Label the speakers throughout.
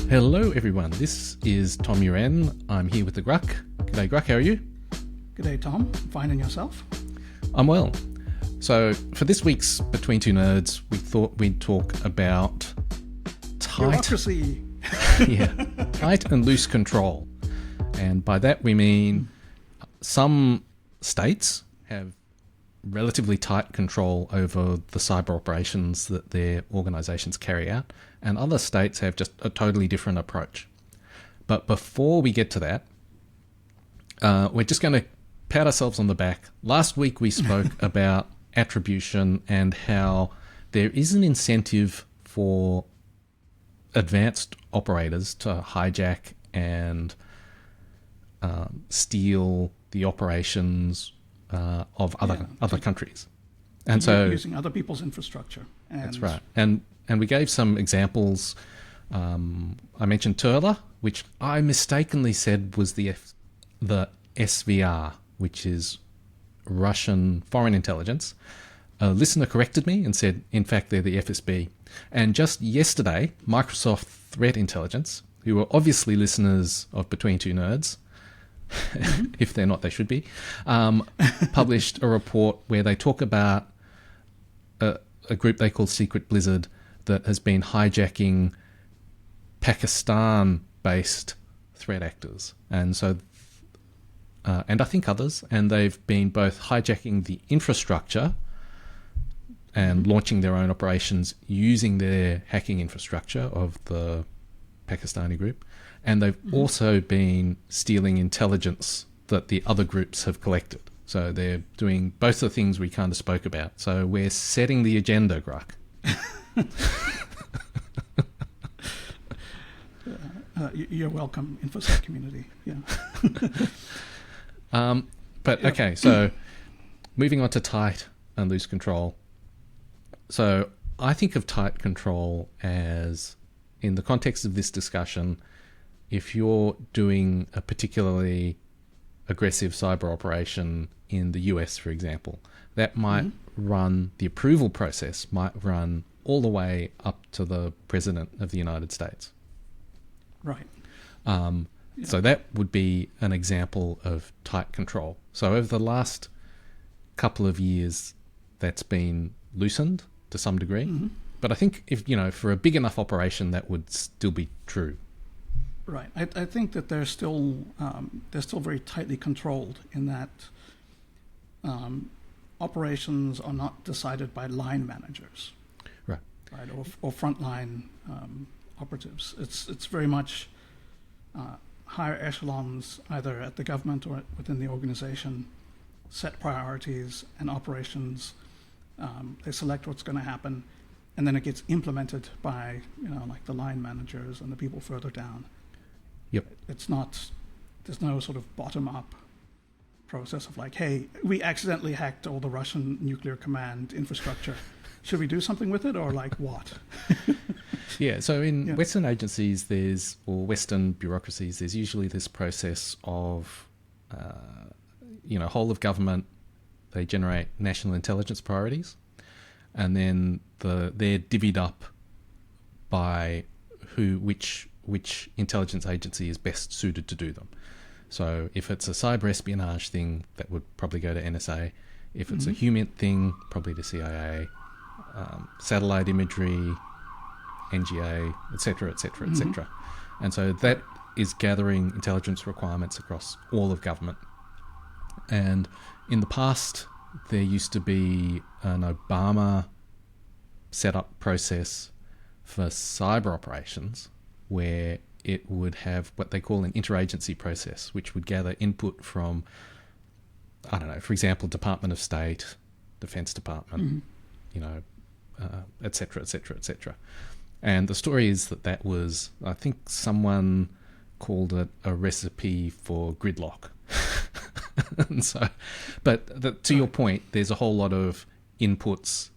Speaker 1: Hello everyone, this is Tom Uren. I'm here with the Grugq. G'day Grugq, how are you?
Speaker 2: G'day Tom, fine, and yourself?
Speaker 1: I'm well. So for this week's Between Two Nerds, we thought we'd talk about
Speaker 2: Bureaucracy.
Speaker 1: tight and loose control. And by that we mean some states have relatively tight control over the cyber operations that their organizations carry out, and other states have just a totally different approach. But before we get to that, we're just going to pat ourselves on the back. Last week we spoke about attribution and how there is an incentive for advanced operators to hijack and steal the operations of other countries, and so
Speaker 2: using other people's infrastructure.
Speaker 1: That's right. And we gave some examples. I mentioned Turla, which I mistakenly said was the SVR, which is Russian foreign intelligence. A listener corrected me and said, in fact, they're the FSB. And just yesterday, Microsoft Threat Intelligence, who are obviously listeners of Between Two Nerds, if they're not, they should be, published a report where they talk about a group they call Secret Blizzard that has been hijacking Pakistan-based threat actors. And so, and I think others, and they've been both hijacking the infrastructure and launching their own operations using their hacking infrastructure of the Pakistani group. And they've also been stealing intelligence that the other groups have collected. So they're doing both the things we kind of spoke about. So we're setting the agenda, Grugq.
Speaker 2: You're welcome, InfoSec community. Yeah.
Speaker 1: Okay, so moving on to tight and loose control. So I think of tight control as, in the context of this discussion, if you're doing a particularly aggressive cyber operation in the US, for example, that might run, the approval process might run all the way up to the President of the United States.
Speaker 2: Right.
Speaker 1: So that would be an example of tight control. So over the last couple of years, that's been loosened to some degree. But I think if, for a big enough operation, that would still be true.
Speaker 2: Right. I think that they're still very tightly controlled in that operations are not decided by line managers,
Speaker 1: right,
Speaker 2: or frontline operatives. It's very much higher echelons, either at the government or within the organization, set priorities and operations. They select what's going to happen, and then it gets implemented by like the line managers and the people further down.
Speaker 1: Yep.
Speaker 2: There's no sort of bottom-up process of like, hey, we accidentally hacked all the Russian nuclear command infrastructure. Should we do something with it, or like what?
Speaker 1: Yeah, so in Western agencies, or Western bureaucracies, there's usually this process of, whole of government, they generate national intelligence priorities, and then they're divvied up by which intelligence agency is best suited to do them. So if it's a cyber espionage thing, that would probably go to NSA. If it's a human thing, probably to CIA, satellite imagery, NGA, etc., etc., etc. And so that is gathering intelligence requirements across all of government. And in the past, there used to be an Obama set-up process for cyber operations where it would have what they call an interagency process, which would gather input from, I don't know, for example, Department of State, Defense Department, et cetera, et cetera, et cetera. And the story is that was, I think someone called it a recipe for gridlock. And so, but to your point, there's a whole lot of inputs.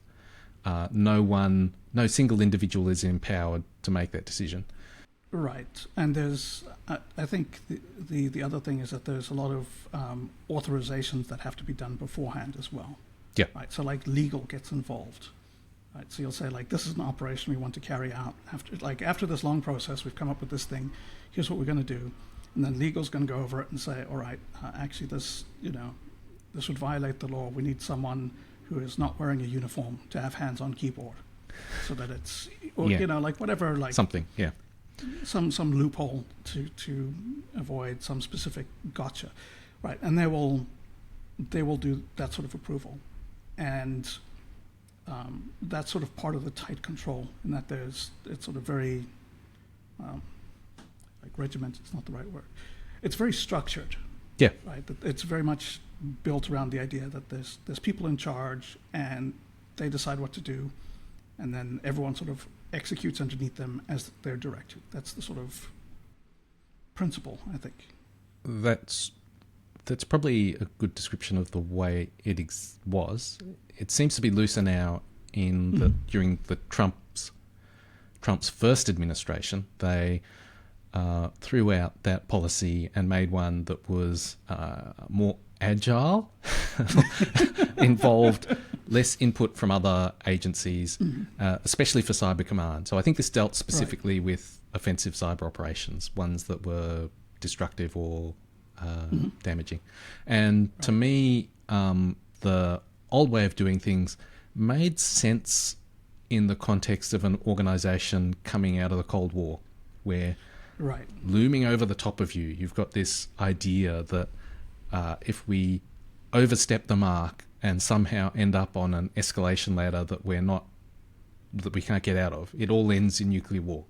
Speaker 1: No single individual is empowered to make that decision.
Speaker 2: Right, and there's, I think the other thing is that there's a lot of authorizations that have to be done beforehand as well.
Speaker 1: Yeah.
Speaker 2: Right, so like legal gets involved. Right? So you'll say, like, this is an operation we want to carry out. After this long process, we've come up with this thing. Here's what we're going to do. And then legal's going to go over it and say, all right, actually this would violate the law. We need someone who is not wearing a uniform to have hands on keyboard, so that it's, or like whatever, like
Speaker 1: something,
Speaker 2: some loophole to avoid some specific gotcha, right? And they will do that sort of approval, and that's sort of part of the tight control, in that it's sort of very like regimented. It's not the right word. It's very structured.
Speaker 1: Yeah.
Speaker 2: Right. It's very much built around the idea that there's people in charge and they decide what to do, and then everyone sort of executes underneath them as they're directed. That's the sort of principle, I think.
Speaker 1: That's probably a good description of the way it was. It seems to be looser now during the Trump's first administration. They threw out that policy and made one that was more agile, involved less input from other agencies, especially for Cyber Command. So I think this dealt specifically with offensive cyber operations, ones that were destructive or damaging. And to me, the old way of doing things made sense in the context of an organization coming out of the Cold War, where looming over the top of you, you've got this idea that if we overstep the mark and somehow end up on an escalation ladder that we can't get out of, it all ends in nuclear war.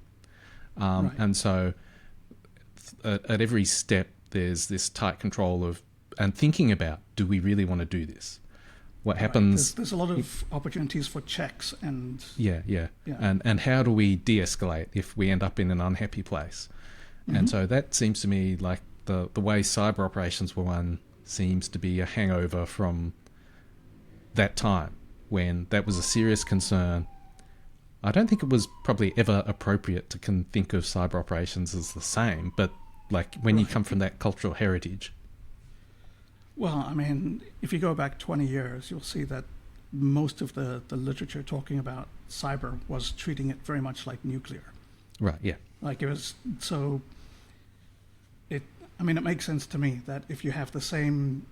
Speaker 1: And so at every step, there's this tight control of and thinking about, do we really want to do this? What happens?
Speaker 2: There's a lot of opportunities for checks and
Speaker 1: and how do we de-escalate if we end up in an unhappy place? And so that seems to me like the way cyber operations were run seems to be a hangover from that time when that was a serious concern. I don't think it was probably ever appropriate to think of cyber operations as the same, but like when you come from that cultural heritage.
Speaker 2: Well, I mean, if you go back 20 years, you'll see that most of the literature talking about cyber was treating it very much like nuclear.
Speaker 1: Right, yeah.
Speaker 2: Like it was, so it makes sense to me that if you have the same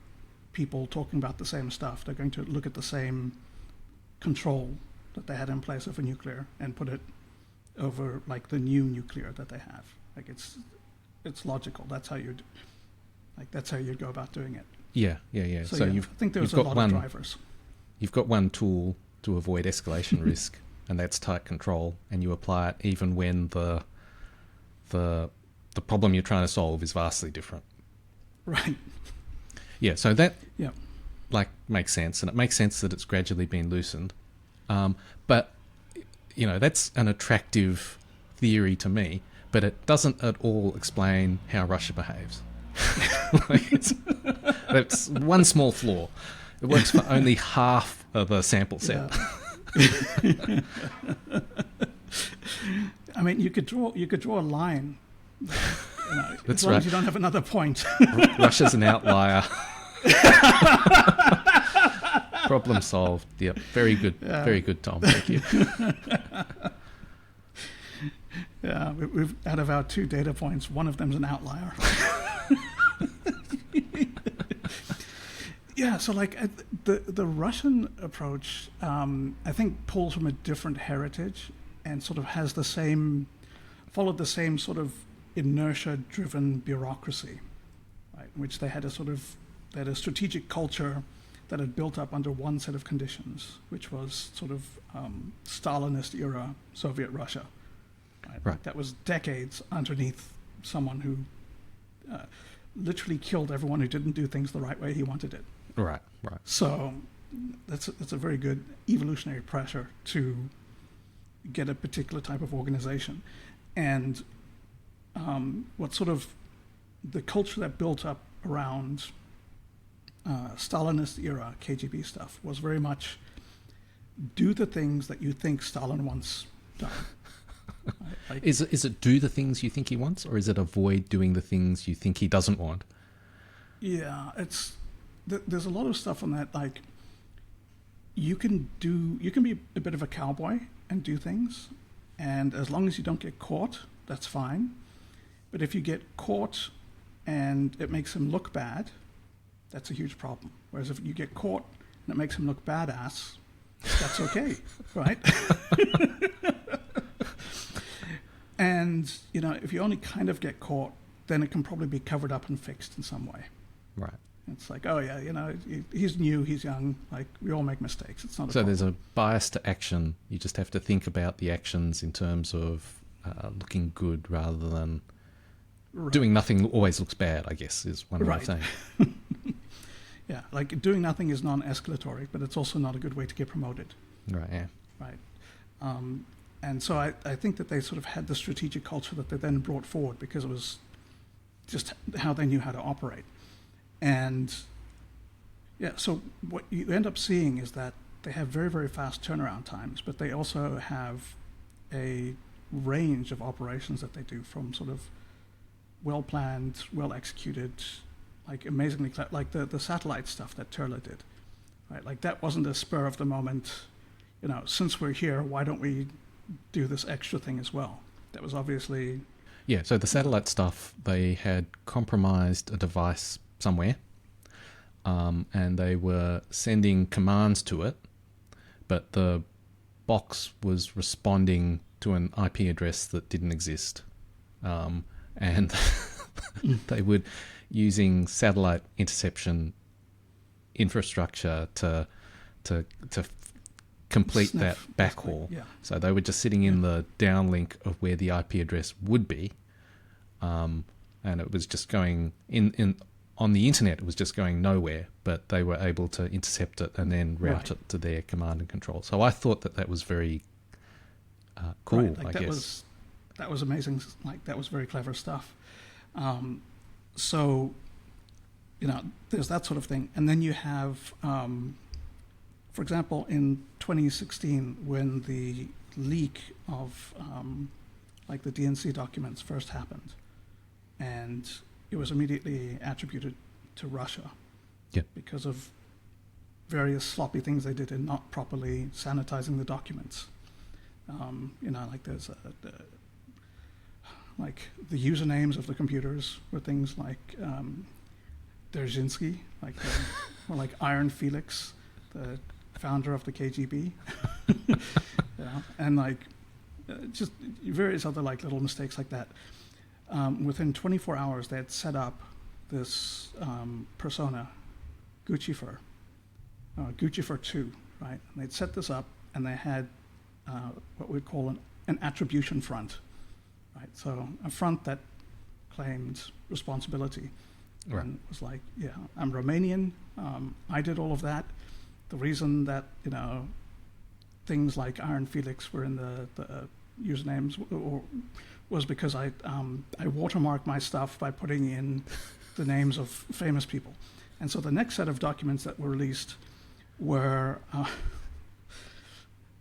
Speaker 2: people talking about the same stuff, they're going to look at the same control that they had in place over nuclear and put it over like the new nuclear that they have. Like it's logical. That's how you'd go about doing it.
Speaker 1: Yeah. So
Speaker 2: I think there's a lot of drivers.
Speaker 1: You've got one tool to avoid escalation risk, and that's tight control, and you apply it even when the problem you're trying to solve is vastly different.
Speaker 2: Right.
Speaker 1: Yeah, so that makes sense, and it makes sense that it's gradually been loosened. But that's an attractive theory to me, but it doesn't at all explain how Russia behaves. That's one small flaw. It works for only half of a sample set.
Speaker 2: Yeah. I mean, you could draw a line.
Speaker 1: That's
Speaker 2: as long as you don't have another point.
Speaker 1: Russia's an outlier. Problem solved. Yep. Very good. Yeah. Very good, Tom. Thank you.
Speaker 2: Yeah, we've out of our 2 data points, one of them's an outlier. Yeah, so like the Russian approach, I think pulls from a different heritage and sort of followed the same sort of inertia-driven bureaucracy, right? In which they had a strategic culture that had built up under one set of conditions, which was sort of Stalinist era Soviet Russia. Right. That was decades underneath someone who literally killed everyone who didn't do things the right way he wanted it.
Speaker 1: Right.
Speaker 2: So that's a very good evolutionary pressure to get a particular type of organization. And what sort of the culture that built up around Stalinist era KGB stuff was very much do the things that you think Stalin wants done.
Speaker 1: Is it do the things you think he wants, or is it avoid doing the things you think he doesn't want?
Speaker 2: Yeah, there's a lot of stuff on that. Like you can be a bit of a cowboy and do things, and as long as you don't get caught, that's fine. But if you get caught and it makes him look bad, that's a huge problem. Whereas if you get caught and it makes him look badass, that's okay, right? And, you know, if you only kind of get caught, then it can probably be covered up and fixed in some way.
Speaker 1: Right.
Speaker 2: It's like, oh yeah, you know, he's new, he's young, like we all make mistakes. It's not a
Speaker 1: So
Speaker 2: problem.
Speaker 1: there's a bias to action. You just have to think about the actions in terms of looking good rather than doing nothing always looks bad, I guess, is one way of saying.
Speaker 2: Yeah, like doing nothing is non-escalatory, but it's also not a good way to get promoted.
Speaker 1: Right, yeah.
Speaker 2: Right. And so I think that they sort of had the strategic culture that they then brought forward because it was just how they knew how to operate. And yeah, so what you end up seeing is that they have very, very fast turnaround times, but they also have a range of operations that they do, from sort of well-planned, well-executed, like amazingly, like the satellite stuff that Turla did, right? Like that wasn't a spur of the moment, you know, since we're here, why don't we do this extra thing as well? That was obviously...
Speaker 1: Yeah, so the satellite stuff, they had compromised a device somewhere, and they were sending commands to it, but the box was responding to an IP address that didn't exist. And they would, using satellite interception infrastructure to complete that backhaul.
Speaker 2: Yeah.
Speaker 1: So they were just sitting in the downlink of where the IP address would be, and it was just going in on the internet. It was just going nowhere, but they were able to intercept it and then route it to their command and control. So I thought that was very cool.
Speaker 2: Right. Like
Speaker 1: I guess
Speaker 2: that was amazing. Like that was very clever stuff. So, you know, there's that sort of thing, and then you have, for example, in 2016 when the leak of like the DNC documents first happened, and it was immediately attributed to Russia because of various sloppy things they did in not properly sanitizing the documents. You know, like there's like the usernames of the computers were things like Dzerzhinsky, like or like Iron Felix, the founder of the KGB, and like just various other like little mistakes like that. Within 24 hours, they had set up this persona, Guccifer 2, right? And they'd set this up, and they had what we'd call an attribution front, right? So a front that claimed responsibility, and was like, yeah, I'm Romanian. I did all of that. The reason that, you know, things like Iron Felix were in the usernames was because I watermarked my stuff by putting in the names of famous people. And so the next set of documents that were released were, it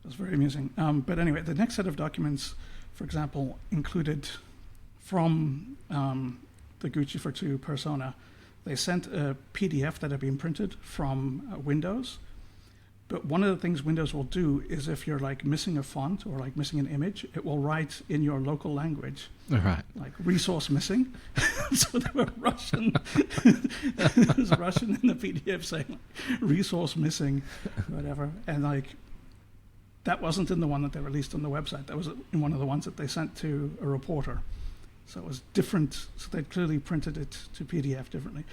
Speaker 2: was very amusing. But anyway, the next set of documents, for example, included from the Guccifer 2 persona, they sent a PDF that had been printed from Windows. But one of the things Windows will do is if you're like missing a font or like missing an image, it will write in your local language, like resource missing. So there were Russian, there's Russian in the PDF saying like, resource missing, whatever. And like, that wasn't in the one that they released on the website. That was in one of the ones that they sent to a reporter. So it was different. So they clearly printed it to PDF differently.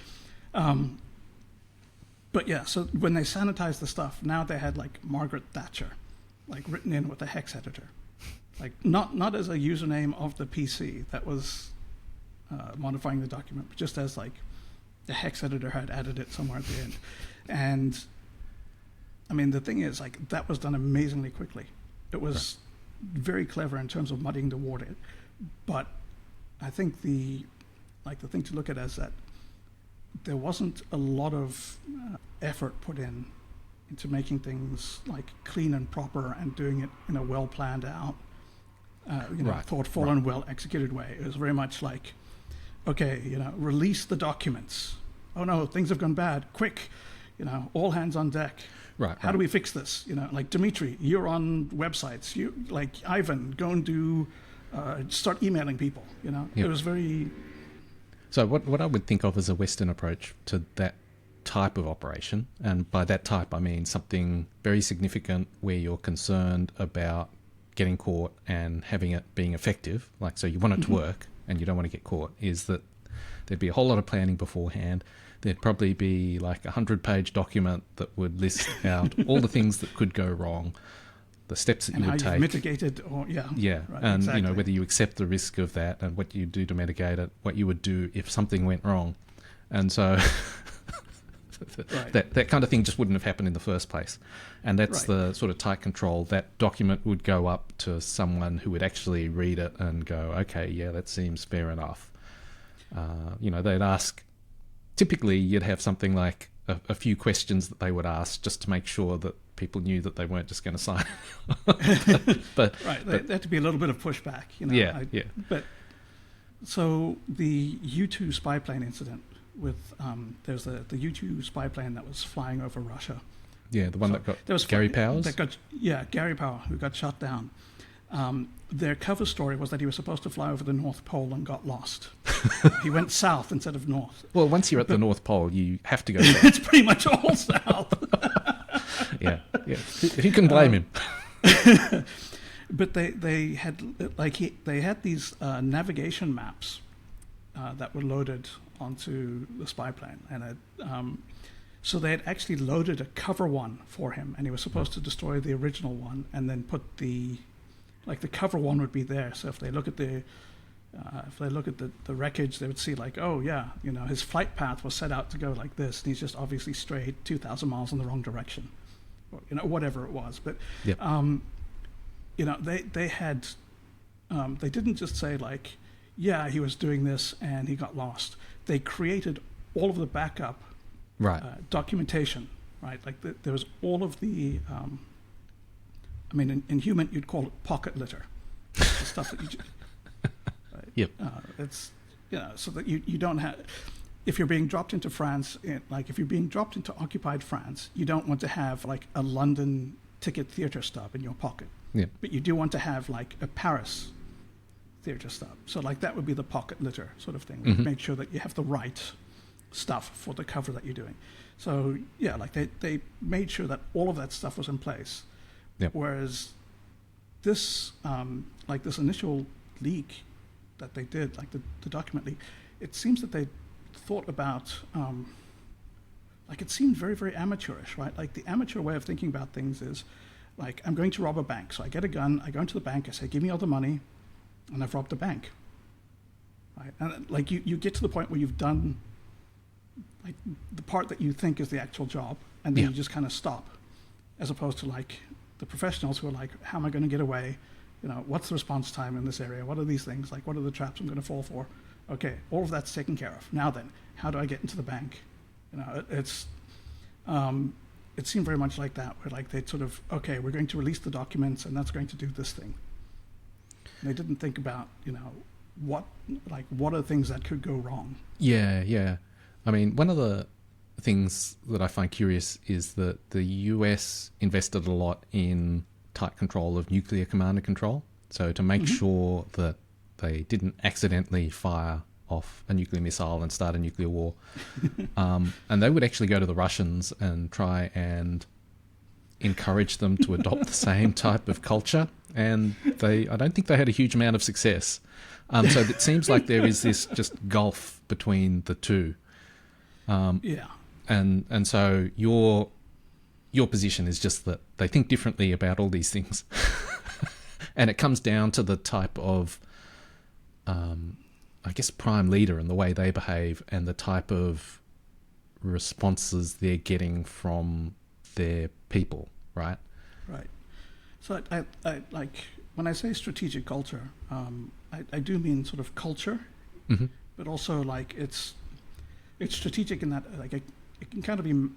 Speaker 2: But yeah, so when they sanitized the stuff, now they had like Margaret Thatcher, like written in with a hex editor, like not as a username of the PC that was modifying the document, but just as like the hex editor had added it somewhere at the end. And I mean, the thing is, like, that was done amazingly quickly. It was very clever in terms of muddying the water. But I think the thing to look at is that there wasn't a lot of effort put into making things like clean and proper and doing it in a well planned out, thoughtful and well executed way. It was very much like, okay, you know, release the documents. Oh no, things have gone bad. Quick, you know, all hands on deck.
Speaker 1: Right.
Speaker 2: How do we fix this? Like Dimitri, you're on websites. You like Ivan, go and do start emailing people.
Speaker 1: Yep.
Speaker 2: It was very.
Speaker 1: So what I would think of as a Western approach to that type of operation, and by that type I mean something very significant where you're concerned about getting caught and having it being effective, like so you want it to work and you don't want to get caught, is that there'd be a whole lot of planning beforehand. There'd probably be like 100-page document that would list out all the things that could go wrong, the steps that
Speaker 2: and
Speaker 1: you would
Speaker 2: how
Speaker 1: take.
Speaker 2: You've mitigated, or
Speaker 1: right, and
Speaker 2: exactly.
Speaker 1: Whether you accept the risk of that and what you do to mitigate it, what you would do if something went wrong, and so that kind of thing just wouldn't have happened in the first place. And that's the sort of tight control. That document would go up to someone who would actually read it and go, okay, yeah, that seems fair enough. They'd ask. Typically, you'd have something like a few questions that they would ask just to make sure that people knew that they weren't just going to sign. but
Speaker 2: there had to be a little bit of pushback.
Speaker 1: Yeah.
Speaker 2: But so the U-2 spy plane incident with there's the U-2 spy plane that was flying over Russia.
Speaker 1: Yeah, the one that got Gary Powers.
Speaker 2: Gary Powers, who got shot down. Their cover story was that he was supposed to fly over the North Pole and got lost. He went south instead of north.
Speaker 1: Well, once you're at the North Pole, you have to go south.
Speaker 2: It's pretty much all south.
Speaker 1: Yeah. Who can blame him?
Speaker 2: But they had these navigation maps that were loaded onto the spy plane, and so they had actually loaded a cover one for him, and he was supposed to destroy the original one and then put the cover one would be there. So if they look at the wreckage, they would see like, oh yeah, his flight path was set out to go like this, and he's just obviously strayed 2,000 miles in the wrong direction, or whatever it was. But they had they didn't just say like, yeah, he was doing this and he got lost. They created all of the backup documentation, right? Like there was all of the in human you'd call it pocket litter, the stuff that you right?
Speaker 1: Yep.
Speaker 2: It's so that you don't have, if you're being dropped into France, if you're being dropped into occupied France, you don't want to have like a London ticket theatre stub in your pocket.
Speaker 1: Yeah.
Speaker 2: But you do want to have like a Paris theatre stub. So like that would be the pocket litter sort of thing. Make sure that you have the right stuff for the cover that you're doing. So yeah, like they made sure that all of that stuff was in place.
Speaker 1: Yep.
Speaker 2: Whereas this this initial leak that they did, like the document leak, it seems that they thought about it seemed very, very amateurish, right? Like the amateur way of thinking about things is like, I'm going to rob a bank. So I get a gun, I go into the bank, I say, give me all the money, and I've robbed the bank. Right? And like you get to the point where you've done like the part that you think is the actual job, and then you just kind of stop, as opposed to like the professionals who are like, how am I going to get away? What's the response time in this area? What are these things? Like, what are the traps I'm going to fall for? Okay, all of that's taken care of. Now then, how do I get into the bank? It seemed very much like that, where like they'd sort of, okay, we're going to release the documents and that's going to do this thing. And they didn't think about, what are things that could go wrong?
Speaker 1: Yeah. I mean, one of the things that I find curious is that the US invested a lot in tight control of nuclear command and control. So to make sure that they didn't accidentally fire off a nuclear missile and start a nuclear war. And they would actually go to the Russians and try and encourage them to adopt the same type of culture. And I don't think they had a huge amount of success. So it seems like there is this just gulf between the two. And so your position is just that they think differently about all these things. And it comes down to the type of, prime leader and the way they behave and the type of responses they're getting from their people, right?
Speaker 2: Right. So I like, when I say strategic culture, I do mean sort of culture, but also like it's strategic in that like it can kind of be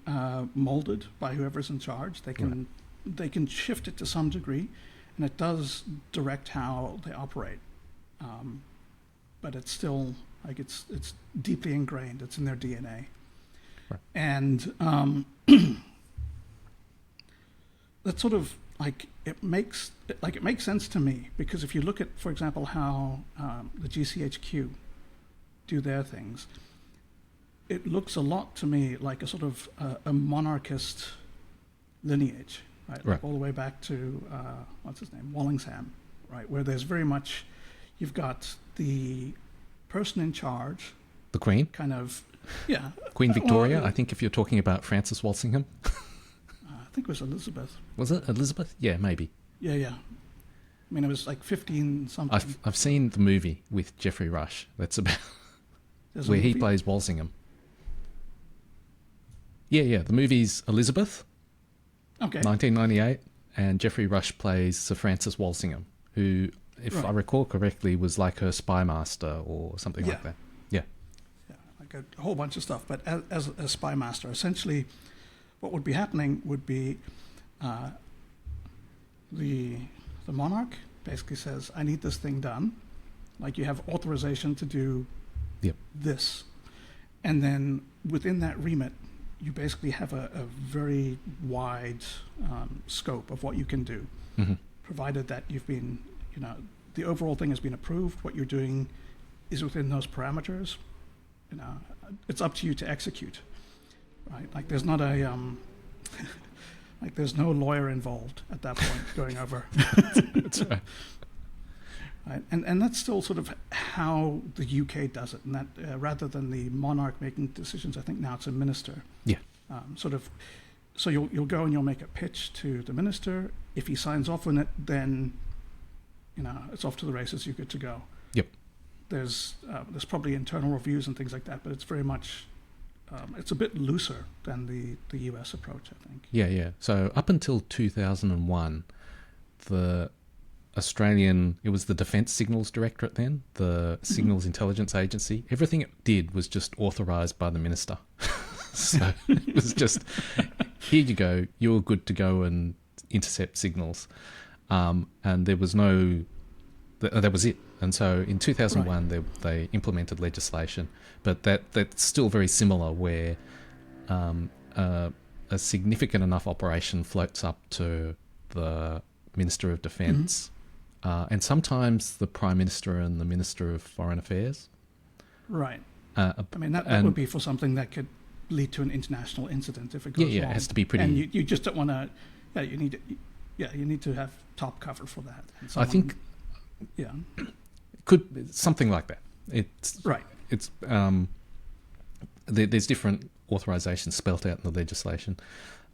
Speaker 2: molded by whoever's in charge. They can shift it to some degree, and it does direct how they operate. But it's still like it's deeply ingrained. It's in their DNA. Right. And that sort of like it makes sense to me, because if you look at, for example, how the GCHQ do their things, it looks a lot to me like a sort of a monarchist lineage, right?
Speaker 1: Right.
Speaker 2: Like all the way back to what's his name, Walsingham, right? Where there's very much, you've got the person in charge,
Speaker 1: The Queen,
Speaker 2: kind of, yeah,
Speaker 1: Queen Victoria.
Speaker 2: Well,
Speaker 1: I think if you're talking about Frances Walsingham,
Speaker 2: I think it was Elizabeth.
Speaker 1: was it Elizabeth? Yeah, maybe.
Speaker 2: Yeah. I mean, it was like 15 something.
Speaker 1: I've seen the movie with Geoffrey Rush. That's about
Speaker 2: There's a
Speaker 1: where he
Speaker 2: movie.
Speaker 1: plays Walsingham. Yeah. The movie's Elizabeth,
Speaker 2: Okay.
Speaker 1: 1998, and Geoffrey Rush plays Sir Francis Walsingham, who, if
Speaker 2: Right.
Speaker 1: I recall correctly, was like her spy master or something like
Speaker 2: Yeah.
Speaker 1: that. Yeah.
Speaker 2: Yeah, like a whole bunch of stuff. But as a spy master, essentially, what would be happening would be the monarch basically says, "I need this thing done." Like, you have authorization to do
Speaker 1: Yep.
Speaker 2: this, and then within that remit, you basically have a very wide scope of what you can do,
Speaker 1: Hmm.
Speaker 2: provided that you've been, the overall thing has been approved. What you're doing is within those parameters. It's up to you to execute, right? Like, there's not a like, there's no lawyer involved at that point going over.
Speaker 1: That's right.
Speaker 2: Right? And that's still sort of how the UK does it, and that rather than the monarch making decisions, I think now it's a minister.
Speaker 1: Yeah.
Speaker 2: So you'll go and you'll make a pitch to the minister. If he signs off on it, then it's off to the races. You're good to go.
Speaker 1: Yep.
Speaker 2: There's probably internal reviews and things like that, but it's very much it's a bit looser than the US approach, I think.
Speaker 1: Yeah. So up until 2001, the Australian, it was the Defence Signals Directorate then, the Signals Intelligence Agency. Everything it did was just authorised by the minister. So it was just, here you go, you're good to go and intercept signals. And there was no, that was it. And so in 2001,
Speaker 2: Right.
Speaker 1: they implemented legislation, but that's still very similar, where a significant enough operation floats up to the Minister of Defence, and sometimes the Prime Minister and the Minister of Foreign Affairs.
Speaker 2: Right.
Speaker 1: Uh,
Speaker 2: I mean, that
Speaker 1: and-
Speaker 2: would be for something that could lead to an international incident if it goes
Speaker 1: Yeah,
Speaker 2: wrong.
Speaker 1: it has to be pretty.
Speaker 2: And you just don't want to. You need to have top cover for that. And
Speaker 1: I think
Speaker 2: Yeah.
Speaker 1: could something like that. It's
Speaker 2: Right.
Speaker 1: It's there's different authorizations spelt out in the legislation,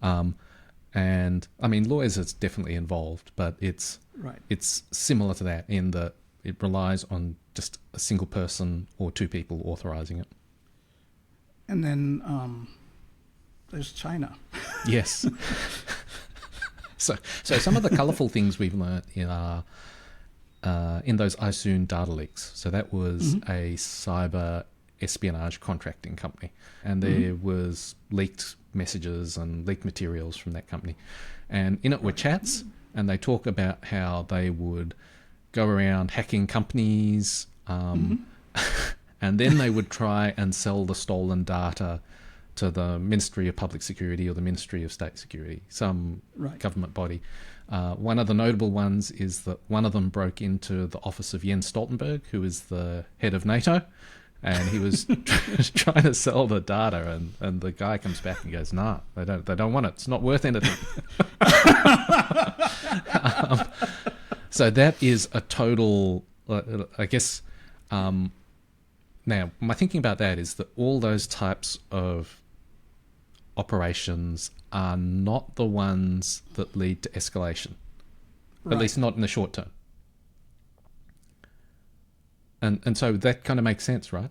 Speaker 1: and I mean, lawyers is definitely involved, but it's
Speaker 2: Right.
Speaker 1: similar to that in that it relies on just a single person or two people authorizing it.
Speaker 2: And then there's China.
Speaker 1: Yes. So some of the colourful things we've learnt in those ISOON data leaks. So that was a cyber espionage contracting company, and there was leaked messages and leaked materials from that company, and in it were chats, and they talk about how they would go around hacking companies, and then they would try and sell the stolen data to the Ministry of Public Security or the Ministry of State Security, some
Speaker 2: Right.
Speaker 1: government body. One of the notable ones is that one of them broke into the office of Jens Stoltenberg, who is the head of NATO, and he was trying to sell the data, and the guy comes back and goes, "Nah, they don't want it. It's not worth anything." So that is a total, I guess. Now, my thinking about that is that all those types of operations are not the ones that lead to escalation,
Speaker 2: Right.
Speaker 1: at least not in the short term. And so that kind of makes sense, right?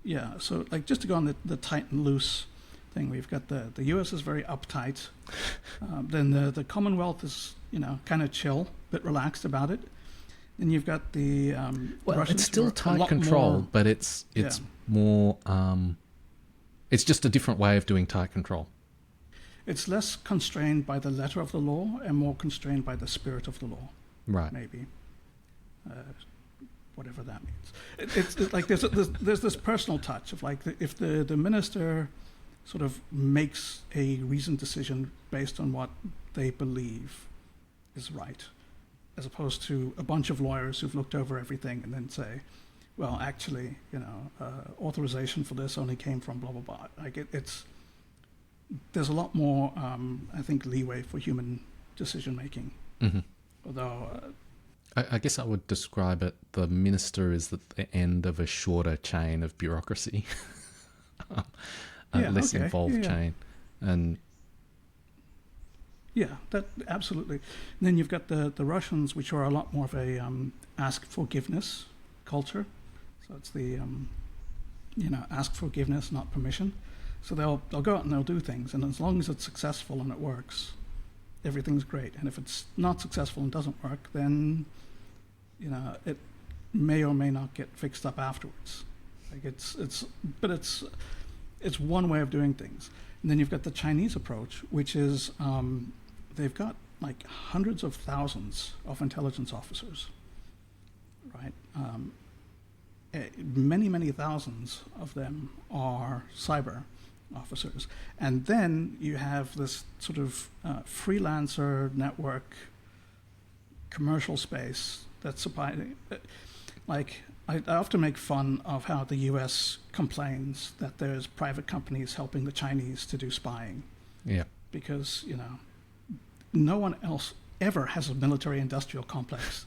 Speaker 2: Yeah. So, like, just to go on the tight and loose thing, we've got the US is very uptight. Then the Commonwealth is kind of chill, a bit relaxed about it. Then you've got the
Speaker 1: Well,
Speaker 2: Russians
Speaker 1: it's
Speaker 2: who
Speaker 1: still
Speaker 2: are a
Speaker 1: tight
Speaker 2: lot
Speaker 1: control,
Speaker 2: more-
Speaker 1: but it's
Speaker 2: Yeah.
Speaker 1: more. It's just a different way of doing tight control.
Speaker 2: It's less constrained by the letter of the law and more constrained by the spirit of the law,
Speaker 1: Right.
Speaker 2: maybe. Whatever that means. It's like there's this personal touch of, like, if the minister sort of makes a reasoned decision based on what they believe is right, as opposed to a bunch of lawyers who've looked over everything and then say, well, actually, authorization for this only came from blah, blah, blah. Like there's a lot more, I think, leeway for human decision making.
Speaker 1: Mm-hmm.
Speaker 2: Although,
Speaker 1: I guess I would describe it, the minister is at the end of a shorter chain of bureaucracy, a less involved chain. And
Speaker 2: yeah, that absolutely. And then you've got the Russians, which are a lot more of a ask forgiveness culture. So it's the ask forgiveness, not permission. So they'll go out and they'll do things, and as long as it's successful and it works, everything's great. And if it's not successful and doesn't work, then it may or may not get fixed up afterwards. Like it's one way of doing things. And then you've got the Chinese approach, which is they've got like hundreds of thousands of intelligence officers, right? Many thousands of them are cyber officers. And then you have this sort of freelancer network commercial space that's supplying. Like, I often make fun of how the US complains that there's private companies helping the Chinese to do spying.
Speaker 1: Yeah.
Speaker 2: Because, no one else ever has a military industrial complex.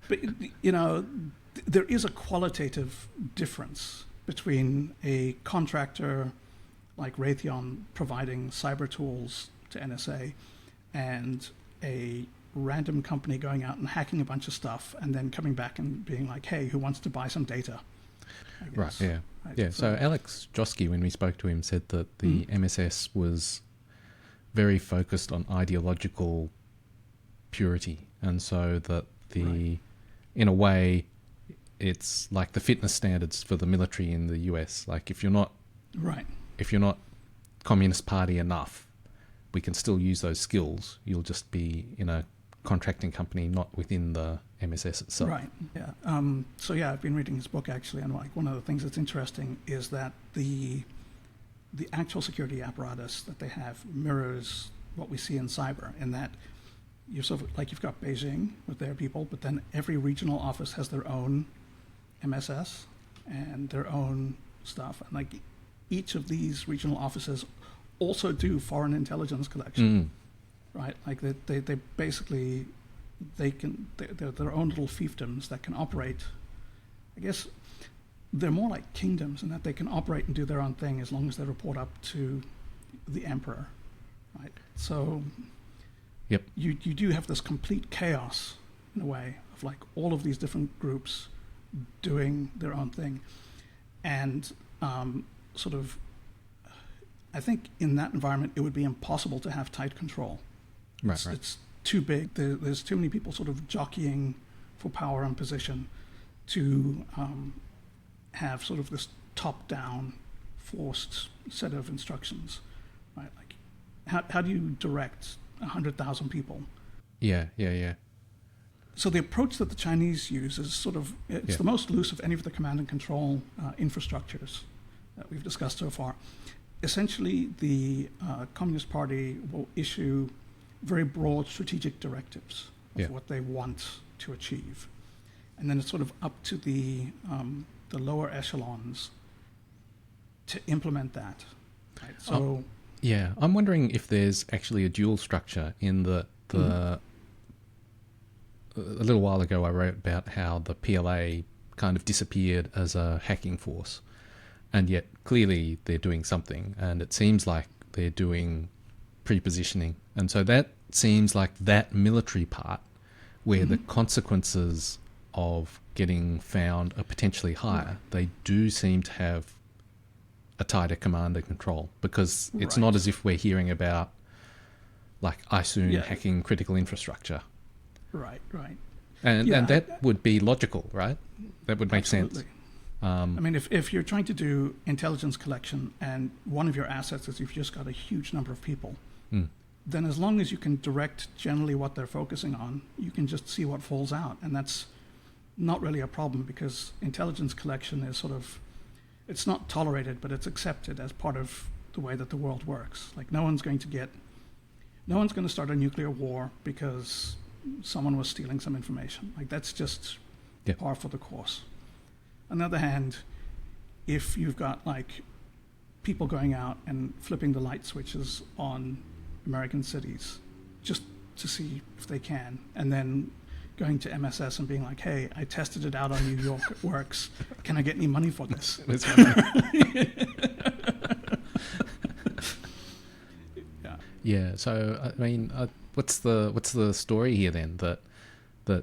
Speaker 2: But, there is a qualitative difference between a contractor like Raytheon providing cyber tools to NSA and a random company going out and hacking a bunch of stuff and then coming back and being like, hey, who wants to buy some data?
Speaker 1: Right, yeah. Right? Yeah, so Alex Josky, when we spoke to him, said that the MSS was very focused on ideological purity, and so that in a way, it's like the fitness standards for the military in the US. Like if you're not Communist Party enough, we can still use those skills. You'll just be in a contracting company, not within the MSS itself.
Speaker 2: Right. Yeah. I've been reading his book actually, and like one of the things that's interesting is that the actual security apparatus that they have mirrors what we see in cyber, in that you've got Beijing with their people, but then every regional office has their own MSS and their own stuff, and like each of these regional offices also do foreign intelligence collection, right? Like they basically they're their own little fiefdoms that can operate. I guess they're more like kingdoms in that they can operate and do their own thing as long as they report up to the emperor, right? So
Speaker 1: yep, you
Speaker 2: do have this complete chaos in a way of like all of these different groups doing their own thing, and I think in that environment it would be impossible to have tight control. It's too big. There's too many people sort of jockeying for power and position to have sort of this top-down forced set of instructions, right? Like how do you direct 100,000 people?
Speaker 1: Yeah.
Speaker 2: So the approach that the Chinese use is it's the most loose of any of the command and control infrastructures that we've discussed so far. Essentially, the Communist Party will issue very broad strategic directives of what they want to achieve. And then it's sort of up to the lower echelons to implement that. Right? So,
Speaker 1: I'm wondering if there's actually a dual structure in the a little while ago I wrote about how the PLA kind of disappeared as a hacking force, and yet clearly they're doing something, and it seems like they're doing pre-positioning, and so that seems like that military part where the consequences of getting found are potentially higher. They do seem to have a tighter command and control, because it's not as if we're hearing about like ISOON hacking critical infrastructure.
Speaker 2: Right.
Speaker 1: And that would be logical, right? That would make sense.
Speaker 2: I mean, if you're trying to do intelligence collection and one of your assets is you've just got a huge number of people, then as long as you can direct generally what they're focusing on, you can just see what falls out. And that's not really a problem, because intelligence collection is sort of it's not tolerated, but it's accepted as part of the way that the world works. Like no one's going to start a nuclear war because someone was stealing some information. Like that's just par for the course. On the other hand, if you've got like people going out and flipping the light switches on American cities just to see if they can, and then going to MSS and being like, hey, I tested it out on New York, it works. Can I get any money for this?
Speaker 1: Yeah. So I mean, what's the story here then? That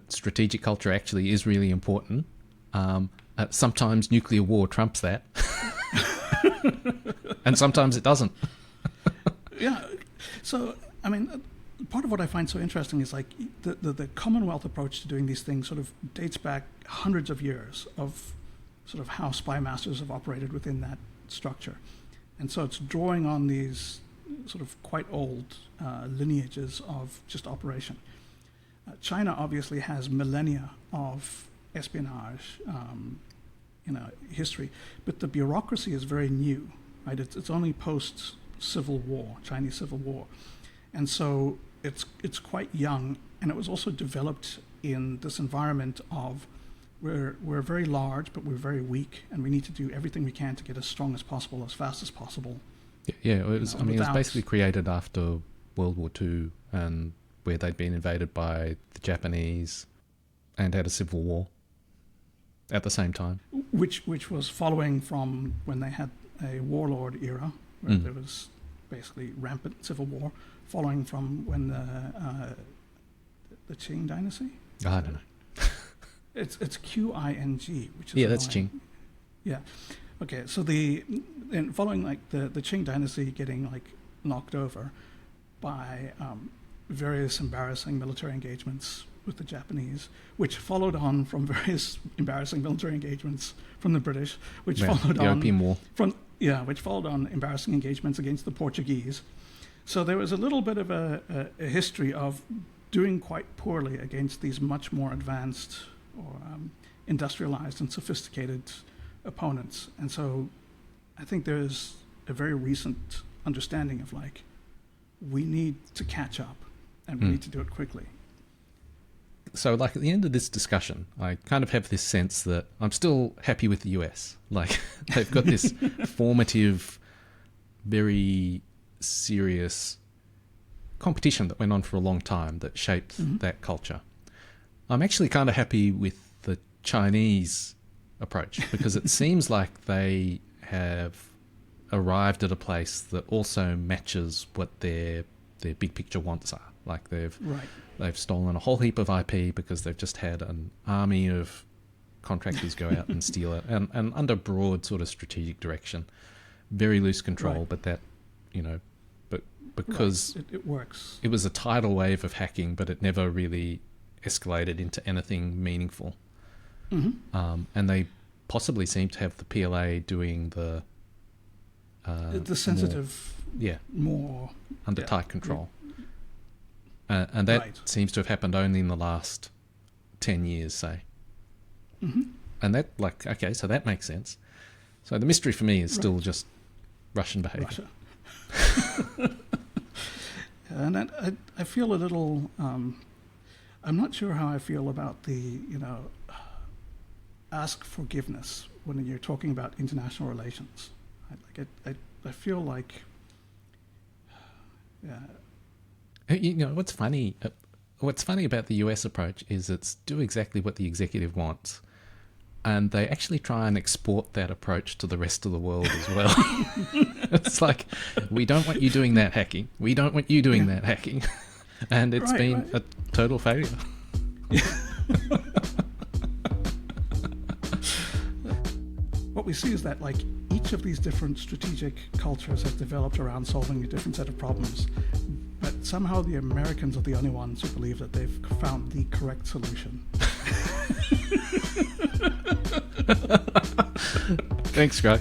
Speaker 1: strategic culture actually is really important. Sometimes nuclear war trumps that, and sometimes it doesn't.
Speaker 2: Yeah. So I mean, part of what I find so interesting is like the Commonwealth approach to doing these things sort of dates back hundreds of years of sort of how spy masters have operated within that structure, and so it's drawing on these sort of quite old lineages of just operation. China obviously has millennia of espionage, history, but the bureaucracy is very new, right? It's only post-Civil War, Chinese Civil War, and so it's quite young, and it was also developed in this environment of we're very large, but we're very weak, and we need to do everything we can to get as strong as possible, as fast as possible.
Speaker 1: Yeah, it was. It was basically created after World War II, and where they'd been invaded by the Japanese, and had a civil war at the same time.
Speaker 2: Which was following from when they had a warlord era, where there was basically rampant civil war, following from when the Qing dynasty.
Speaker 1: I don't know.
Speaker 2: It's Qing, which is
Speaker 1: that's Qing.
Speaker 2: Yeah. Okay, so following like the Qing dynasty getting like knocked over by various embarrassing military engagements with the Japanese, which followed on from various embarrassing military engagements from the British, which followed on
Speaker 1: Opium War.
Speaker 2: Which followed on embarrassing engagements against the Portuguese. So there was a little bit of a history of doing quite poorly against these much more advanced or industrialized and sophisticated opponents. And so I think there's a very recent understanding of like, we need to catch up and we need to do it quickly.
Speaker 1: So like at the end of this discussion, I kind of have this sense that I'm still happy with the US. Like they've got this formative, very serious competition that went on for a long time that shaped that culture. I'm actually kind of happy with the Chinese approach because it seems like they have arrived at a place that also matches what their big picture wants are. Like they've stolen a whole heap of IP because they've just had an army of contractors go out and steal it, and under broad sort of strategic direction, very loose control, but that, but because
Speaker 2: it works.
Speaker 1: It was a tidal wave of hacking, but it never really escalated into anything meaningful. And they possibly seem to have the PLA doing the
Speaker 2: sensitive, more
Speaker 1: under tight control. And that seems to have happened only in the last 10 years, say. And that, so that makes sense. So the mystery for me is still just Russian behavior.
Speaker 2: And I feel a little, I'm not sure how I feel about the, ask forgiveness when you're talking about international relations. I feel like,
Speaker 1: what's funny about the US approach is it's do exactly what the executive wants, and they actually try and export that approach to the rest of the world as well. It's like, we don't want you doing that hacking, we don't want you doing that hacking, and it's been a total failure.
Speaker 2: What we see is that like each of these different strategic cultures has developed around solving a different set of problems, but somehow the Americans are the only ones who believe that they've found the correct solution.
Speaker 1: Thanks, Grugq.